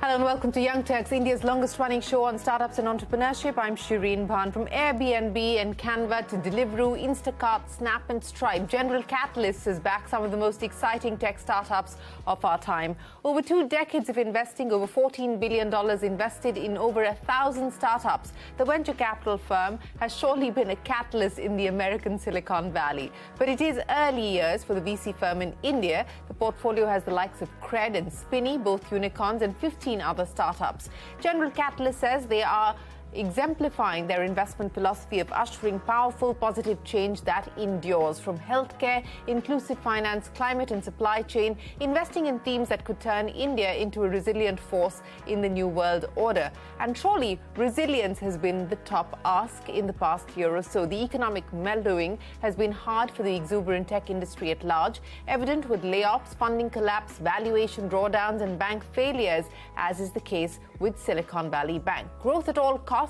Hello and welcome to Young Turks, India's longest-running show on startups and entrepreneurship. I'm Shireen Bhan. From Airbnb and Canva to Deliveroo, Instacart, Snap and Stripe, General Catalyst has backed some of the most exciting tech startups of our time. Over 2 decades of investing, over $14 billion invested in over 1,000 startups, the venture capital firm has surely been a catalyst in the American Silicon Valley. But it is early years for the VC firm in India. The portfolio has the likes of Cred and Spinny, both unicorns, and 15 other startups. General Catalyst says they are exemplifying their investment philosophy of ushering powerful, positive change that endures. From healthcare, inclusive finance, climate and supply chain, investing in themes that could turn India into a resilient force in the new world order. And surely, resilience has been the top ask in the past year or so. The economic mellowing has been hard for the exuberant tech industry at large, evident with layoffs, funding collapse, valuation drawdowns and bank failures, as is the case with Silicon Valley Bank. Growth at all costs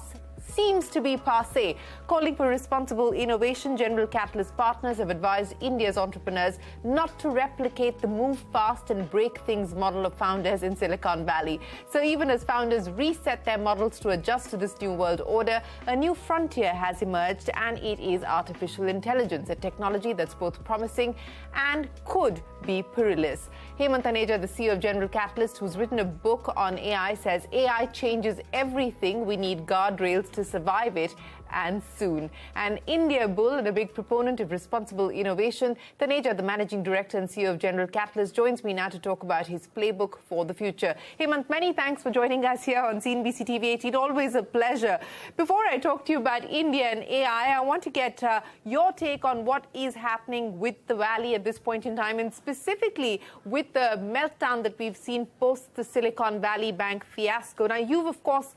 seems to be passé. Calling for responsible innovation, General Catalyst partners have advised India's entrepreneurs not to replicate the move fast and break things model of founders in Silicon Valley. So even as founders reset their models to adjust to this new world order, a new frontier has emerged, and it is artificial intelligence, a technology that's both promising and could be perilous. Hemant Taneja, the CEO of General Catalyst, who's written a book on AI, says AI changes everything. We need guardrails to survive it, and soon. An India bull and a big proponent of responsible innovation, Taneja, the managing director and CEO of General Catalyst, joins me now to talk about his playbook for the future. Hemant, many thanks for joining us here on CNBC TV 18. Always a pleasure. Before I talk to you about India and AI, I want to get your take on what is happening with the Valley at this point in time, and specifically with the meltdown that we've seen post the Silicon Valley Bank fiasco. Now, you've, of course,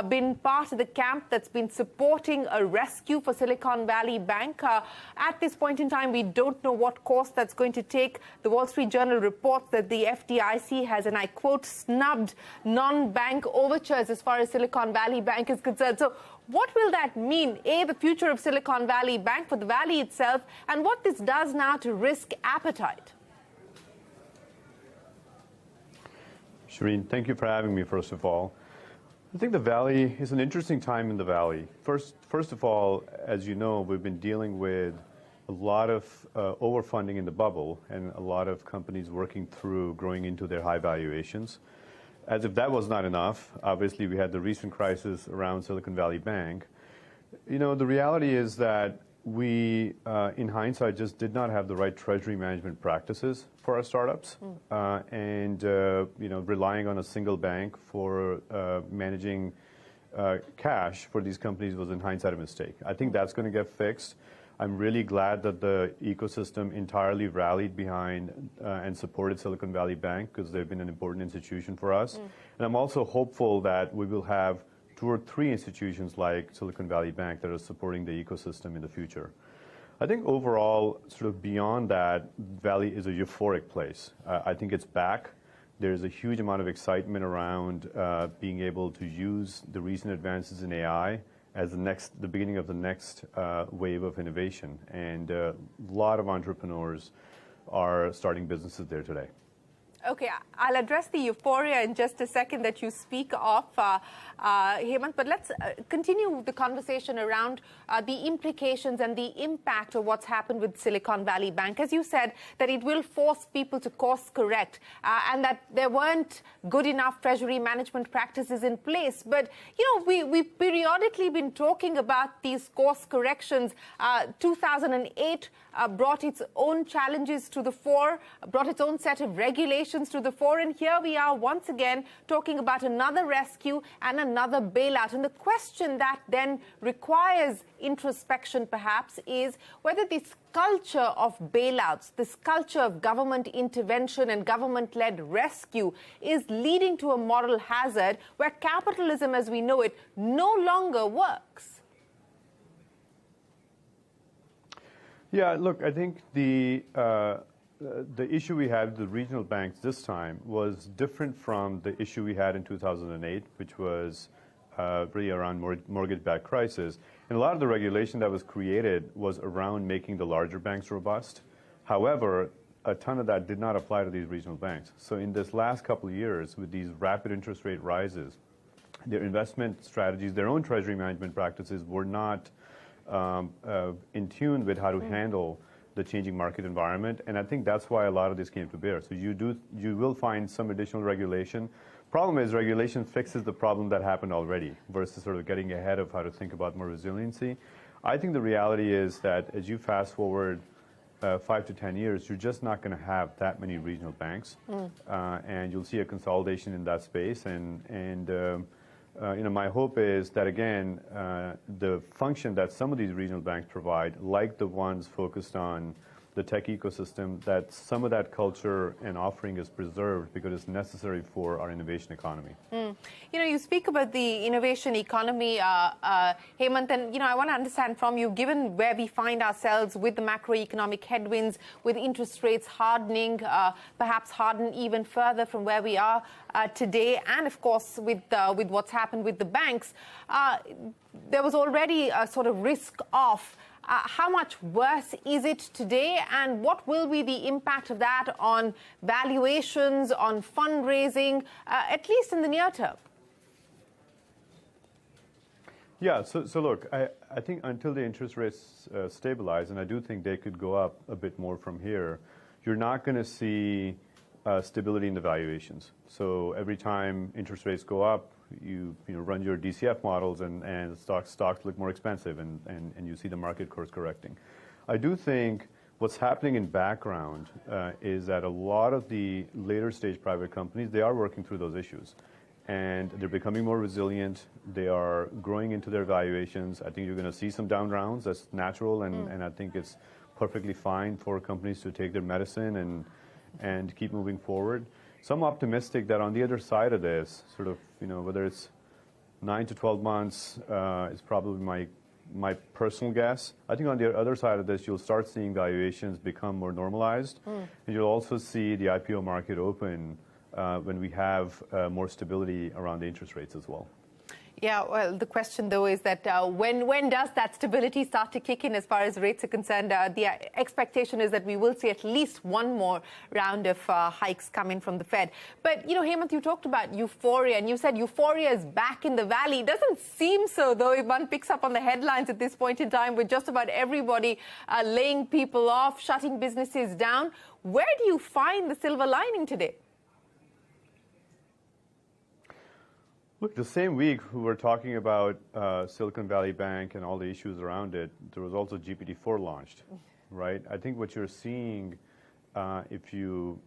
been part of the camp that's been supporting a rescue for Silicon Valley Bank. At this point in time, we don't know what course that's going to take. The Wall Street Journal reports that the FDIC has, and I quote, snubbed non-bank overtures as far as Silicon Valley Bank is concerned. So what will that mean? A, the future of Silicon Valley Bank, for the Valley itself, and what this does now to risk appetite? Shireen, thank you for having me, first of all. I think the Valley is an interesting time in the Valley. First of all, as you know, we've been dealing with a lot of overfunding in the bubble and a lot of companies working through growing into their high valuations. As if that was not enough, obviously we had the recent crisis around Silicon Valley Bank. You know, the reality is that we, in hindsight, just did not have the right treasury management practices for our startups, and you know, relying on a single bank for managing cash for these companies was, in hindsight, a mistake. I think that's going to get fixed. I'm really glad that the ecosystem entirely rallied behind and supported Silicon Valley Bank, because they've been an important institution for us. And I'm also hopeful that we will have 2 or 3 institutions like Silicon Valley Bank that are supporting the ecosystem in the future. I think overall, sort of beyond that, Valley is a euphoric place. I think it's back. There's a huge amount of excitement around being able to use the recent advances in AI as the beginning of the next wave of innovation. And a lot of entrepreneurs are starting businesses there today. Okay, I'll address the euphoria in just a second that you speak of, Hemant, but let's continue the conversation around the implications and the impact of what's happened with Silicon Valley Bank. As you said, that it will force people to course correct, and that there weren't good enough treasury management practices in place. But, you know, we've periodically been talking about these course corrections. 2008 brought its own challenges to the fore, brought its own set of regulations to the fore, and here we are once again talking about another rescue and another bailout. And the question that then requires introspection perhaps is whether this culture of bailouts, this culture of government intervention and government-led rescue is leading to a moral hazard where capitalism as we know it no longer works. Yeah, look, I think the issue we had with the regional banks this time was different from the issue we had in 2008, which was really around mortgage-backed crisis. And a lot of the regulation that was created was around making the larger banks robust. However, a ton of that did not apply to these regional banks. So in this last couple of years, with these rapid interest rate rises, their investment strategies, their own treasury management practices were not in tune with how to handle the changing market environment, and I think that's why a lot of this came to bear. So you will find some additional regulation. Problem is, regulation fixes the problem that happened already versus sort of getting ahead of how to think about more resiliency. I think the reality is that as you fast forward 5 to 10 years, you're just not going to have that many regional banks, and you'll see a consolidation in that space. My hope is that, again, the function that some of these regional banks provide, like the ones focused on the tech ecosystem, that some of that culture and offering is preserved because it's necessary for our innovation economy. You speak about the innovation economy, Hemant, and, I want to understand from you, given where we find ourselves with the macroeconomic headwinds, with interest rates hardening, perhaps harden even further from where we are today, and, of course, with what's happened with the banks, there was already a sort of risk of how much worse is it today, and what will be the impact of that on valuations, on fundraising, at least in the near term? Yeah, so look, I think until the interest rates stabilize, and I do think they could go up a bit more from here, you're not going to see stability in the valuations. So every time interest rates go up, you run your DCF models and stocks look more expensive, and you see the market course correcting. I do think what's happening in background is that a lot of the later stage private companies, they are working through those issues, and they're becoming more resilient. They are growing into their valuations. I think you're going to see some down rounds. That's natural, and I think it's perfectly fine for companies to take their medicine and keep moving forward. So I'm optimistic that on the other side of this, sort of, whether it's 9 to 12 months is probably my personal guess. I think on the other side of this, you'll start seeing valuations become more normalized, and you'll also see the IPO market open when we have more stability around the interest rates as well. Yeah, well, the question, though, is that when does that stability start to kick in as far as rates are concerned? The expectation is that we will see at least one more round of hikes coming from the Fed. But, Hemant, you talked about euphoria, and you said euphoria is back in the valley. It doesn't seem so, though, if one picks up on the headlines at this point in time, with just about everybody laying people off, shutting businesses down. Where do you find the silver lining today? Look, the same week we were talking about Silicon Valley Bank and all the issues around it, there was also GPT-4 launched, right? I think what you're seeing, if you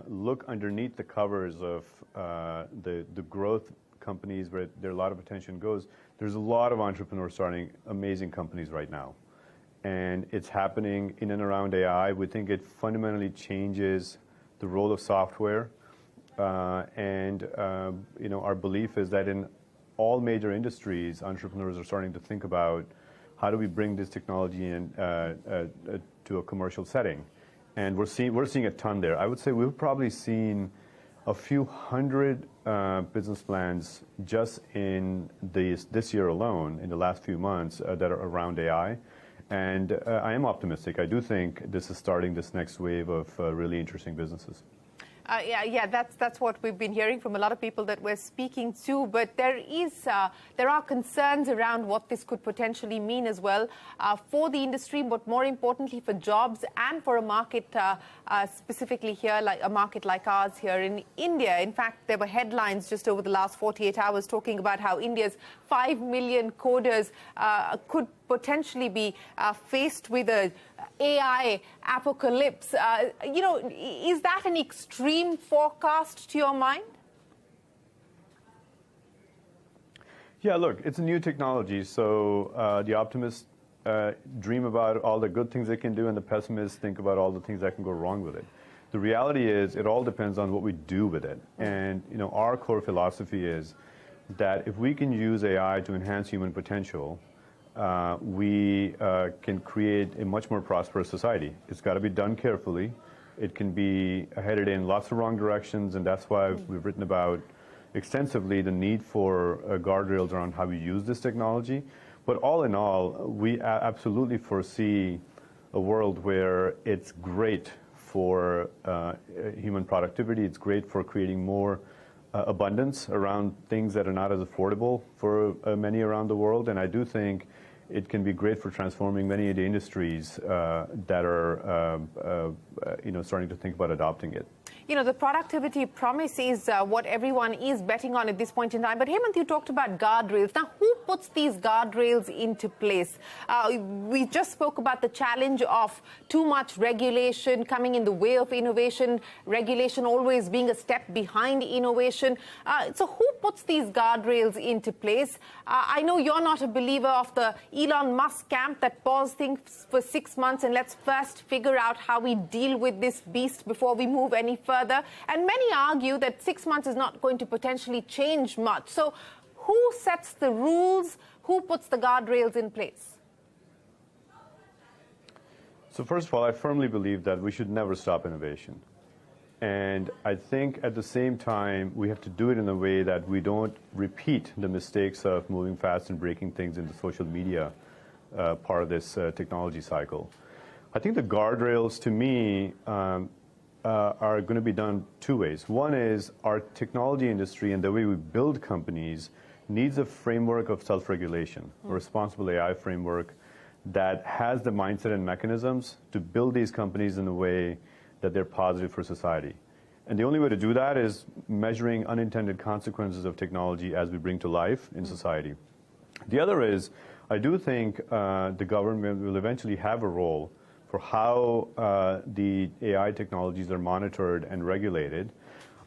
look underneath the covers of the growth companies where a lot of attention goes, there's a lot of entrepreneurs starting amazing companies right now. And it's happening in and around AI. We think it fundamentally changes the role of software. Our belief is that in all major industries, entrepreneurs are starting to think about how do we bring this technology in to a commercial setting, and we're seeing a ton there. I would say we've probably seen a few hundred business plans just in this year alone, in the last few months, that are around AI, and I am optimistic. I do think this is starting this next wave of really interesting businesses. Yeah, that's what we've been hearing from a lot of people that we're speaking to. But there are concerns around what this could potentially mean as well for the industry, but more importantly for jobs and for a market specifically here, like a market like ours here in India. In fact, there were headlines just over the last 48 hours talking about how India's 5 million coders could potentially be faced with a AI apocalypse. Is that an extreme forecast to your mind? Yeah, look, it's a new technology, so the optimists dream about all the good things it can do, and the pessimists think about all the things that can go wrong with it. The reality is, it all depends on what we do with it. And our core philosophy is that if we can use AI to enhance human potential, we can create a much more prosperous society. It's got to be done carefully. It can be headed in lots of wrong directions, and that's why we've written about extensively the need for guardrails around how we use this technology. But all in all, we absolutely foresee a world where it's great for human productivity. It's great for creating more abundance around things that are not as affordable for many around the world. And I do think it can be great for transforming many of the industries that are starting to think about adopting it. You know, the productivity promise is what everyone is betting on at this point in time. But Hemant, you talked about guardrails. Now, who puts these guardrails into place? We just spoke about the challenge of too much regulation coming in the way of innovation, regulation always being a step behind innovation. So who puts these guardrails into place? I know you're not a believer of the Elon Musk camp that pause things for 6 months and let's first figure out how we deal with this beast before we move any further. And many argue that 6 months is not going to potentially change much. So who sets the rules? Who puts the guardrails in place? So first of all, I firmly believe that we should never stop innovation. And I think at the same time, we have to do it in a way that we don't repeat the mistakes of moving fast and breaking things in the social media part of this technology cycle. I think the guardrails, to me, are going to be done two ways. One is our technology industry and the way we build companies needs a framework of self-regulation, a responsible AI framework that has the mindset and mechanisms to build these companies in a way that they're positive for society. And the only way to do that is measuring unintended consequences of technology as we bring to life in society. The other is, I do think the government will eventually have a role for how the AI technologies are monitored and regulated.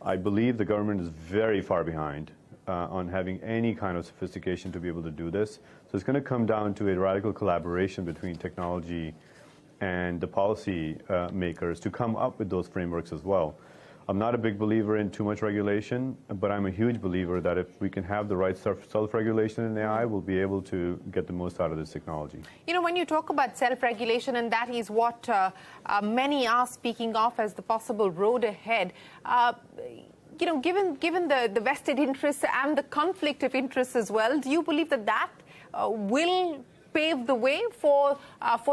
I believe the government is very far behind on having any kind of sophistication to be able to do this. So it's going to come down to a radical collaboration between technology and the policy makers to come up with those frameworks as well. I'm not a big believer in too much regulation, but I'm a huge believer that if we can have the right self-regulation in AI, we'll be able to get the most out of this technology. You know, when you talk about self-regulation, and that is what many are speaking of as the possible road ahead, you know, given the vested interests and the conflict of interests as well, do you believe that that will pave the way for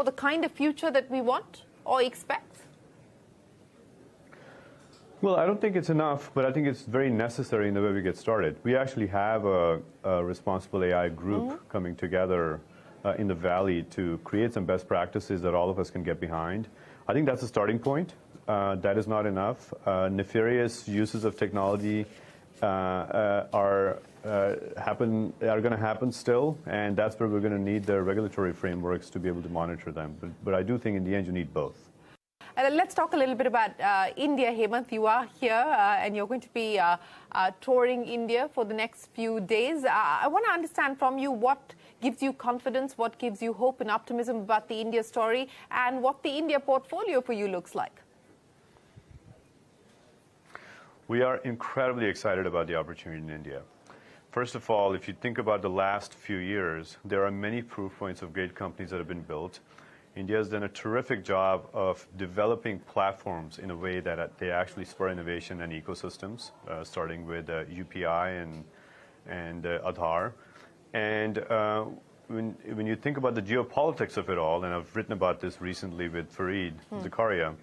the kind of future that we want or expect? Well, I don't think it's enough, but I think it's very necessary in the way we get started. We actually have a responsible AI group coming together in the Valley to create some best practices that all of us can get behind. I think that's a starting point. That is not enough. Nefarious uses of technology are going to happen still, and that's where we're going to need the regulatory frameworks to be able to monitor them. But I do think in the end you need both. Let's talk a little bit about India, Hemant. You are here and you're going to be touring India for the next few days. I want to understand from you what gives you confidence, what gives you hope and optimism about the India story, and what the India portfolio for you looks like. We are incredibly excited about the opportunity in India. First of all, if you think about the last few years, there are many proof points of great companies that have been built. India has done a terrific job of developing platforms in a way that they actually spur innovation and ecosystems, starting with UPI and Aadhaar. And when you think about the geopolitics of it all, and I've written about this recently with Fareed Zakaria,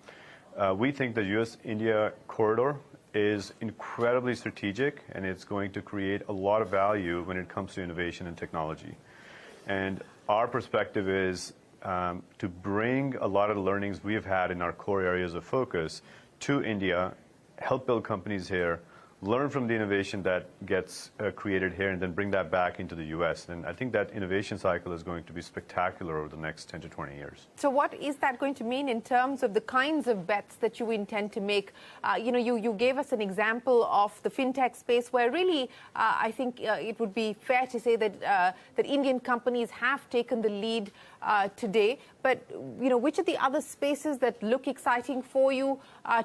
we think the US-India corridor is incredibly strategic, and it's going to create a lot of value when it comes to innovation and technology. And our perspective is to bring a lot of the learnings we have had in our core areas of focus to India, help build companies here, learn from the innovation that gets created here, and then bring that back into the U.S. And I think that innovation cycle is going to be spectacular over the next 10 to 20 years. So what is that going to mean in terms of the kinds of bets that you intend to make? You gave us an example of the fintech space where really I think it would be fair to say that that Indian companies have taken the lead today. But which are the other spaces that look exciting for you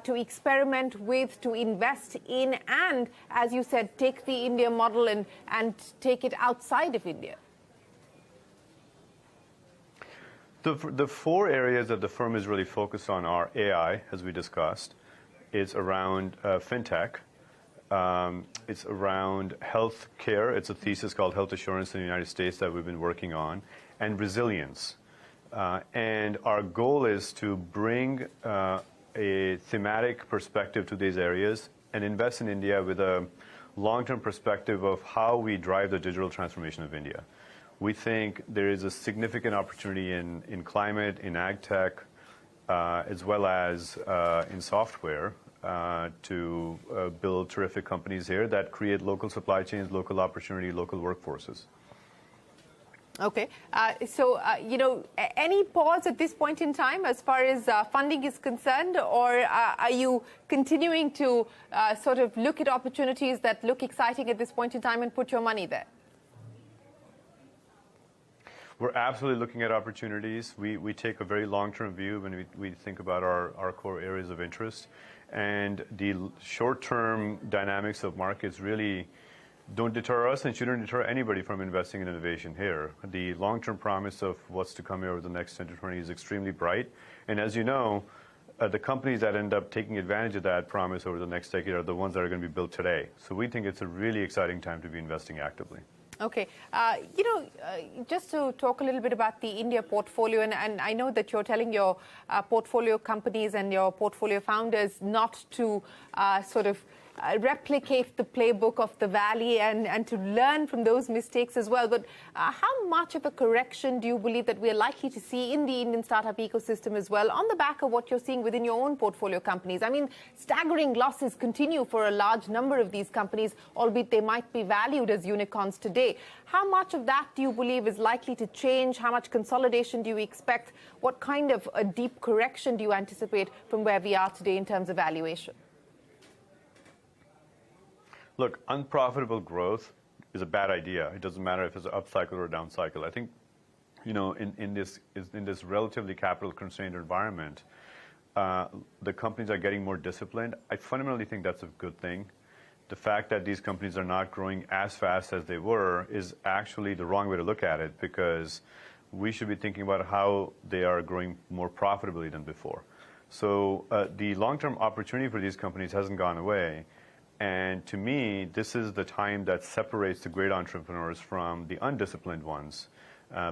to experiment with, to invest in, and, as you said, take the India model and take it outside of India? The four areas that the firm is really focused on are AI, as we discussed. It's around fintech. It's around health care. It's a thesis called Health Assurance in the United States that we've been working on, and resilience. And our goal is to bring a thematic perspective to these areas and invest in India with a long-term perspective of how we drive the digital transformation of India. We think there is a significant opportunity in climate, in ag tech, as well as in software to build terrific companies here that create local supply chains, local opportunity, local workforces. Okay. Any pause at this point in time as far as funding is concerned, or are you continuing to sort of look at opportunities that look exciting at this point in time and put your money there? We're absolutely looking at opportunities. We take a very long-term view when we think about our core areas of interest. And the short-term dynamics of markets really don't deter us and shouldn't deter anybody from investing in innovation here. The long-term promise of what's to come here over the next 10 to 20 is extremely bright. And as you know, the companies that end up taking advantage of that promise over the next decade are the ones that are going to be built today. So we think it's a really exciting time to be investing actively. Okay. Just to talk a little bit about the India portfolio, and I know that you're telling your portfolio companies and your portfolio founders not to sort of replicate the playbook of the Valley and to learn from those mistakes as well. But how much of a correction do you believe that we're likely to see in the Indian startup ecosystem as well on the back of what you're seeing within your own portfolio companies? I mean, staggering losses continue for a large number of these companies, albeit they might be valued as unicorns today. How much of that do you believe is likely to change? How much consolidation do you expect? What kind of a deep correction do you anticipate from where we are today in terms of valuation? Look, unprofitable growth is a bad idea. It doesn't matter if it's an up cycle or a down cycle. I think, in this relatively capital constrained environment, the companies are getting more disciplined. I fundamentally think that's a good thing. The fact that these companies are not growing as fast as they were is actually the wrong way to look at it, because we should be thinking about how they are growing more profitably than before. So the long-term opportunity for these companies hasn't gone away. And to me, this is the time that separates the great entrepreneurs from the undisciplined ones,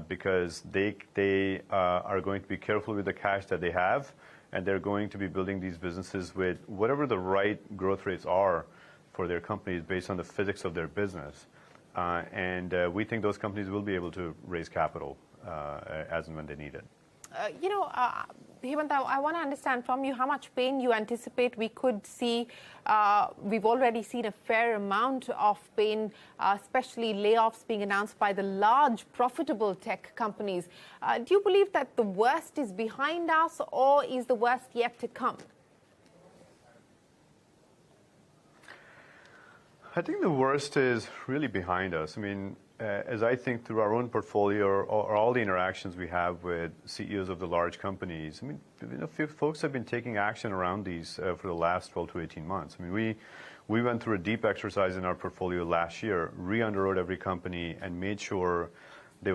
because they are going to be careful with the cash that they have, and they're going to be building these businesses with whatever the right growth rates are for their companies based on the physics of their business. And we think those companies will be able to raise capital as and when they need it. Hemant, I want to understand from you how much pain you anticipate we could see. We've already seen a fair amount of pain, especially layoffs being announced by the large, profitable tech companies. Do you believe that the worst is behind us, or is the worst yet to come? I think the worst is really behind us. I mean, as I think through our own portfolio or all the interactions we have with CEOs of the large companies, I mean, folks have been taking action around these for the last 12 to 18 months. I mean, we went through a deep exercise in our portfolio last year, re-underwrote every company, and made sure they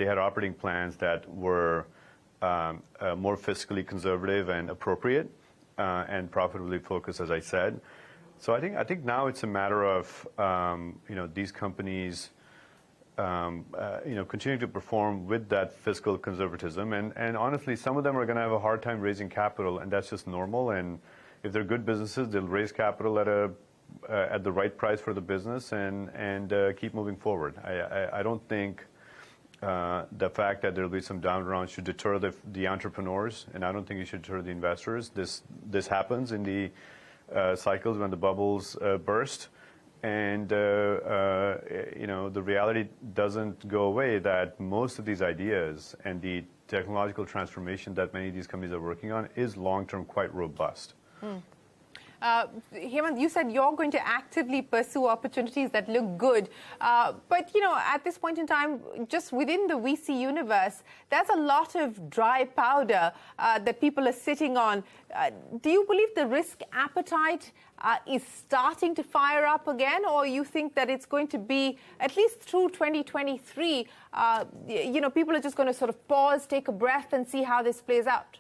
had operating plans that were more fiscally conservative and appropriate and profitably focused, as I said. So I think now it's a matter of these companies continuing to perform with that fiscal conservatism, and honestly, some of them are going to have a hard time raising capital, and that's just normal. And if they're good businesses, they'll raise capital at the right price for the business and keep moving forward. I don't think the fact that there'll be some down rounds should deter the entrepreneurs, and I don't think it should deter the investors. This happens in the cycles when the bubbles burst, and the reality doesn't go away that most of these ideas and the technological transformation that many of these companies are working on is long-term quite robust. Hemant, you said you're going to actively pursue opportunities that look good. But, at this point in time, just within the VC universe, there's a lot of dry powder that people are sitting on. Do you believe the risk appetite is starting to fire up again, or you think that it's going to be, at least through 2023, people are just going to sort of pause, take a breath, and see how this plays out?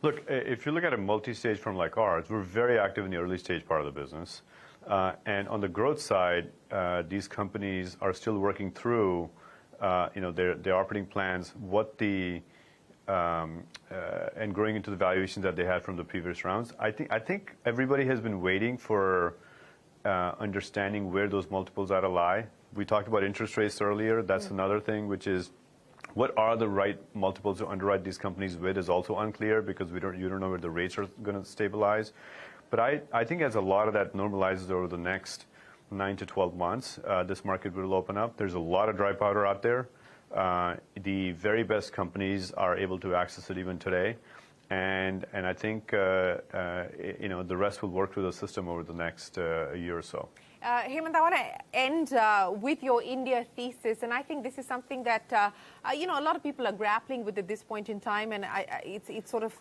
Look, if you look at a multi-stage firm like ours, we're very active in the early stage part of the business. And on the growth side, these companies are still working through their operating plans, what the and growing into the valuations that they had from the previous rounds. I think everybody has been waiting for understanding where those multiples ought to lie. We talked about interest rates earlier. That's another thing, which is what are the right multiples to underwrite these companies with is also unclear because you don't know where the rates are going to stabilize. But I think as a lot of that normalizes over the next 9 to 12 months, this market will open up. There's a lot of dry powder out there. The very best companies are able to access it even today. And I think the rest will work through the system over the next year or so. Hemant, I want to end with your India thesis, and I think this is something that a lot of people are grappling with at this point in time, and it's sort of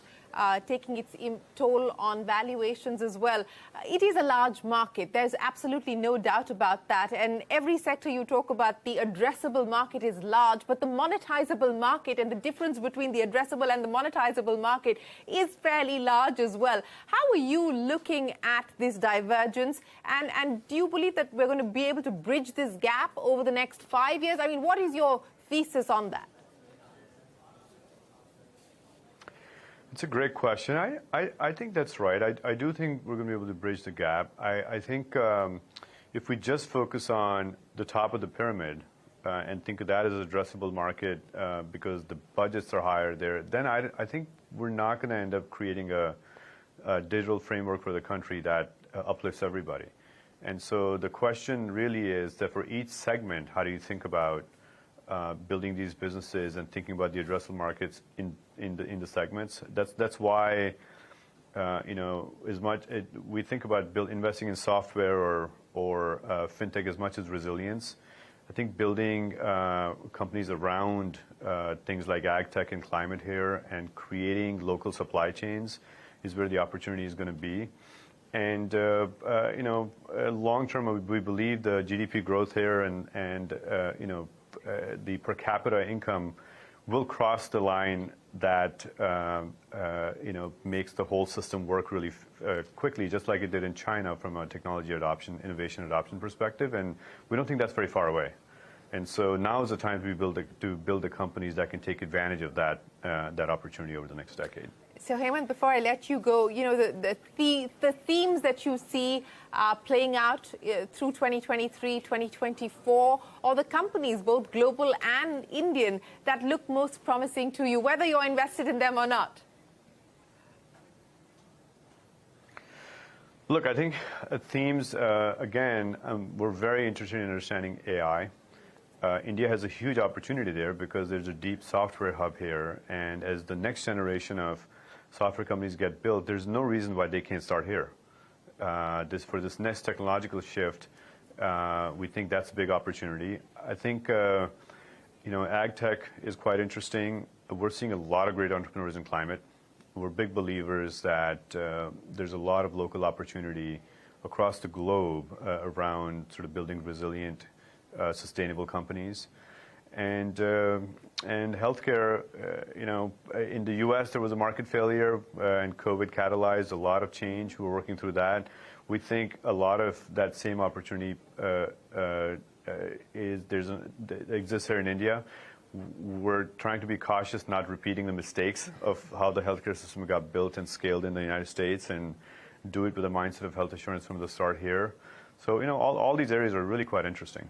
taking its toll on valuations as well. It is a large market. There's absolutely no doubt about that. And every sector you talk about, the addressable market is large, but the monetizable market and the difference between the addressable and the monetizable market is fairly large as well. How are you looking at this divergence? And do you believe that we're going to be able to bridge this gap over the next 5 years? I mean, what is your thesis on that? It's a great question. I think that's right. I do think we're going to be able to bridge the gap. I think if we just focus on the top of the pyramid and think of that as an addressable market because the budgets are higher there, then I think we're not going to end up creating a digital framework for the country that uplifts everybody. And so the question really is that for each segment, how do you think about building these businesses and thinking about the addressable markets in the segments? That's why as much we think about investing in software or fintech as much as resilience. I think building companies around things like ag tech and climate here and creating local supply chains is where the opportunity is going to be. And long term, we believe the GDP growth here and the per capita income will cross the line that makes the whole system work really quickly, just like it did in China from a technology adoption, innovation adoption perspective. And we don't think that's very far away. And so now is the time to build the companies that can take advantage of that opportunity over the next decade. So, Hemant, before I let you go, the themes that you see playing out through 2023, 2024, or the companies, both global and Indian, that look most promising to you, whether you're invested in them or not? Look, I think themes, again, we're very interested in understanding AI. India has a huge opportunity there because there's a deep software hub here. And as the next generation of software companies get built, there's no reason why they can't start here. For this next technological shift, we think that's a big opportunity. I think, ag tech is quite interesting. We're seeing a lot of great entrepreneurs in climate. We're big believers that there's a lot of local opportunity across the globe around sort of building resilient, sustainable companies. And healthcare, in the U.S. there was a market failure and COVID catalyzed a lot of change. We're working through that. We think a lot of that same opportunity exists here in India. We're trying to be cautious, not repeating the mistakes of how the healthcare system got built and scaled in the United States, and do it with a mindset of health assurance from the start here. So, all these areas are really quite interesting.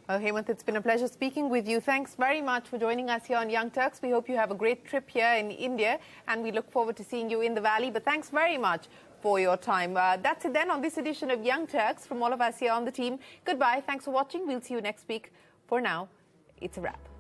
Well, Hemant, it's been a pleasure speaking with you. Thanks very much for joining us here on Young Turks. We hope you have a great trip here in India, and we look forward to seeing you in the Valley. But thanks very much for your time. That's it then on this edition of Young Turks from all of us here on the team. Goodbye. Thanks for watching. We'll see you next week. For now, it's a wrap.